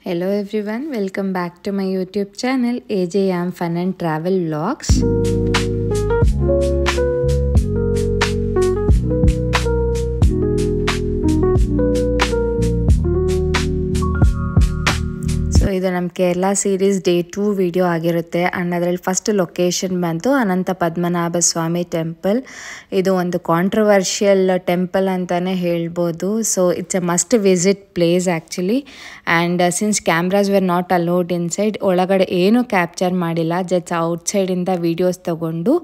Hello everyone, welcome back to my YouTube channel AJM Fun and Travel Vlogs. So ಇದು ನಮ್ಮ Kerala series day 2 video ಆಗಿರುತ್ತೆ and ಅದರಲ್ಲಿ first location ಬಂತು ಅನಂತ ಪದ್ಮನಾಭ ಸ್ವಾಮಿ temple. ಇದು ಒಂದು ಕಾಂಟ್ರವರ್ಷಿಯಲ್ ಟೆಂಪಲ್ ಅಂತಾನೆ ಹೇಳ್ಬೋದು. So it's a must visit place actually. And since cameras were not allowed inside, ಒಳಗಡೆ ಏನೂ ಕ್ಯಾಪ್ಚರ್ ಮಾಡಿಲ್ಲ, ಜಸ್ಟ್ ಔಟ್ಸೈಡಿಂದ ವೀಡಿಯೋಸ್ ತಗೊಂಡು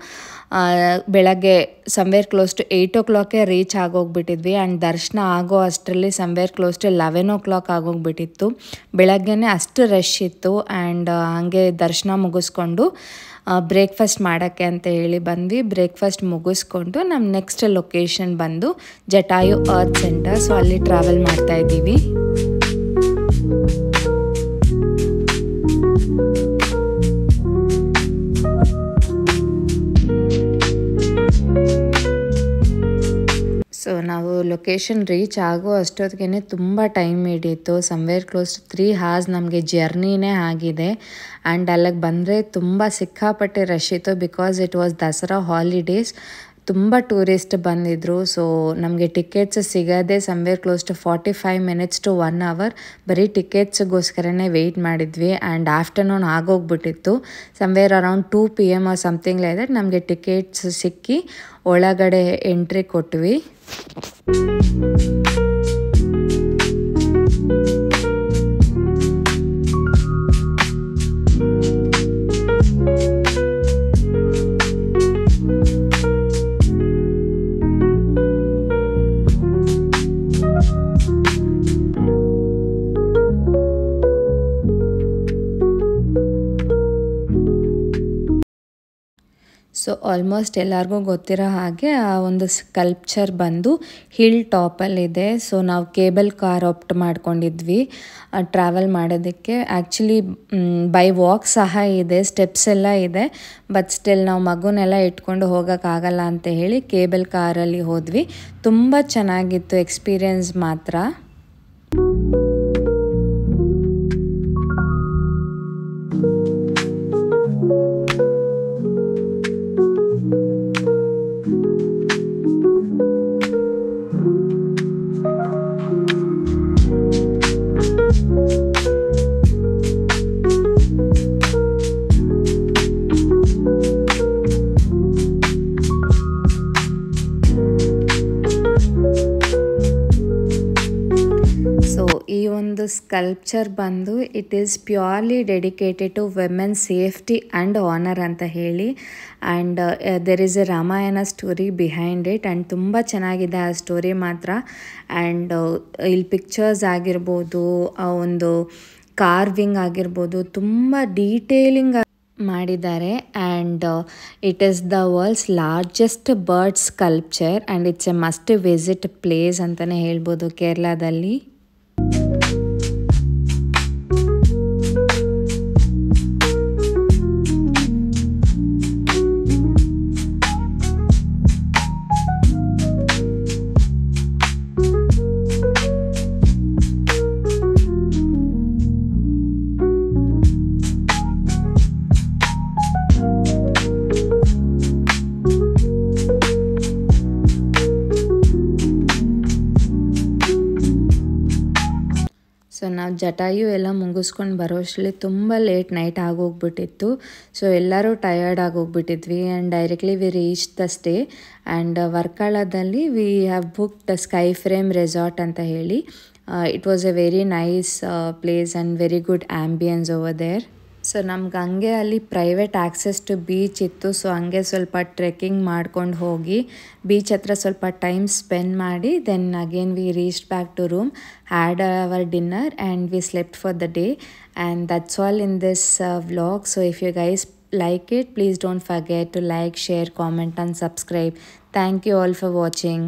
ಬೆಳಗ್ಗೆ somewhere close to 8 o'clock reach ಆಗೋಗ್ಬಿಟ್ಟಿದ್ವಿ. ಆ್ಯಂಡ್ ದರ್ಶನ ಆಗೋ ಅಷ್ಟರಲ್ಲಿ ಸಮ್ವೇರ್ ಕ್ಲೋಸ್ ಟು 11 o'clock ಆಗೋಗ್ಬಿಟ್ಟಿತ್ತು. ಬೆಳಗ್ಗೆನೇ ಅಷ್ಟು ರಶ್ ಇತ್ತು. ಆ್ಯಂಡ್ ಹಾಗೆ ದರ್ಶನ ಮುಗಿಸ್ಕೊಂಡು ಬ್ರೇಕ್ಫಾಸ್ಟ್ ಮಾಡೋಕ್ಕೆ ಅಂತ ಹೇಳಿ ಬಂದ್ವಿ. ಬ್ರೇಕ್ಫಾಸ್ಟ್ ಮುಗಿಸ್ಕೊಂಡು ನಮ್ಮ ನೆಕ್ಸ್ಟ್ ಲೊಕೇಶನ್ ಬಂದು ಜಟಾಯು ಅರ್ತ್ ಸೆಂಟರ್. ಸೊ ಅಲ್ಲಿ ಟ್ರಾವೆಲ್ ಮಾಡ್ತಾ ಇದ್ದೀವಿ. ಸೊ ನಾವು ಲೊಕೇಶನ್ ರೀಚ್ ಆಗೋ ಅಷ್ಟೊತ್ತಿಗೆ ತುಂಬ ಟೈಮ್ ಹಿಡಿಯಿತು. ಸಮ್ವೇರ್ ಕ್ಲೋಸ್ ಟು 3 hours ನಮಗೆ ಜರ್ನಿನೇ ಆಗಿದೆ. ಆ್ಯಂಡ್ ಅಲ್ಲಿಗೆ ಬಂದರೆ ತುಂಬ ಸಿಕ್ಕಾಪಟ್ಟೆ ರಶ್ ಇತ್ತು. Because it was Dasara holidays, ತುಂಬ ಟೂರಿಸ್ಟ್ ಬಂದಿದ್ದರು. ಸೊ ನಮಗೆ ಟಿಕೆಟ್ಸ್ ಸಿಗೋದೇ somewhere close to 45 minutes to 1 hour. ಬರೀ ಟಿಕೆಟ್ಸ್ಗೋಸ್ಕರನೇ ವೆಯ್ಟ್ ಮಾಡಿದ್ವಿ. ಆ್ಯಂಡ್ ಆಫ್ಟರ್ನೂನ್ ಆಗೋಗ್ಬಿಟ್ಟಿತ್ತು. Somewhere around 2 PM or something like that ನಮಗೆ ಟಿಕೆಟ್ಸ್ ಸಿಕ್ಕಿ ಒಳಗಡೆ ಎಂಟ್ರಿ ಕೊಟ್ವಿ. ಸೊ ಆಲ್ಮೋಸ್ಟ್ ಎಲ್ಲರಿಗೂ ಗೊತ್ತಿರೋ ಹಾಗೆ ಆ ಒಂದು ಸ್ಕಲ್ಪ್ಚರ್ ಬಂದು ಹಿಲ್ ಟಾಪಲ್ಲಿದೆ. ಸೊ ನಾವು ಕೇಬಲ್ ಕಾರ್ ಆಪ್ಟ್ ಮಾಡ್ಕೊಂಡಿದ್ವಿ ಟ್ರಾವೆಲ್ ಮಾಡೋದಕ್ಕೆ. ಆ್ಯಕ್ಚುಲಿ ಬೈ ವಾಕ್ ಸಹ ಇದೆ, ಸ್ಟೆಪ್ಸ್ ಎಲ್ಲ ಇದೆ. ಬಟ್ ಸ್ಟಿಲ್ ನಾವು ಮಗುನೆಲ್ಲ ಇಟ್ಕೊಂಡು ಹೋಗೋಕ್ಕಾಗಲ್ಲ ಅಂತ ಹೇಳಿ ಕೇಬಲ್ ಕಾರಲ್ಲಿ ಹೋದ್ವಿ. ತುಂಬ ಚೆನ್ನಾಗಿತ್ತು ಎಕ್ಸ್ಪೀರಿಯನ್ಸ್ ಮಾತ್ರ. ಸೊ ಈ ಒಂದು ಸ್ಕಲ್ಪ್ಚರ್ ಬಂದು it is purely dedicated to women safety and honour ಅಂತ ಹೇಳಿ. And there is a Ramayana story behind it. And ತುಂಬ ಚೆನ್ನಾಗಿದೆ ಆ ಸ್ಟೋರಿ ಮಾತ್ರ. ಆ್ಯಂಡ್ ಇಲ್ಲಿ ಪಿಕ್ಚರ್ಸ್ ಆಗಿರ್ಬೋದು, ಆ ಒಂದು ಕಾರ್ವಿಂಗ್ ಆಗಿರ್ಬೋದು, ತುಂಬ ಡೀಟೇಲಿಂಗ್ ಮಾಡಿದ್ದಾರೆ. And it is the world's largest bird sculpture and it's a must visit place ಅಂತಲೇ ಹೇಳ್ಬೋದು ಕೇರಳದಲ್ಲಿ. ಸೊ ನಾವು ಜಟಾಯು ಎಲ್ಲ ಮುಗಿಸ್ಕೊಂಡು ಬರೋಷ್ಟರಲ್ಲಿ ತುಂಬ ಲೇಟ್ ನೈಟ್ ಆಗೋಗ್ಬಿಟ್ಟಿತ್ತು. ಸೊ ಎಲ್ಲರೂ ಟಯರ್ಡ್ ಆಗೋಗ್ಬಿಟ್ಟಿದ್ವಿ. And directly we reach the stay. And ವರ್ಕಳದಲ್ಲಿ we have booked Sky Frame resort ಅಂತ ಹೇಳಿ. It was a very nice place and very good ambience over there. So ನಮ್ಗೆ ಹಂಗೆ ಅಲ್ಲಿ ಪ್ರೈವೇಟ್ ಆಕ್ಸೆಸ್ ಟು ಬೀಚ್ ಇತ್ತು. So ಹಂಗೆ ಸ್ವಲ್ಪ trekking ಮಾಡ್ಕೊಂಡು ಹೋಗಿ ಬೀಚ್ ಹತ್ರ ಸ್ವಲ್ಪ ಟೈಮ್ ಸ್ಪೆಂಡ್ ಮಾಡಿ then again we reached back to room, had our dinner and we slept for the day. And that's all in this vlog. So if you guys like it, please don't forget to like, share, comment and subscribe. Thank you all for watching.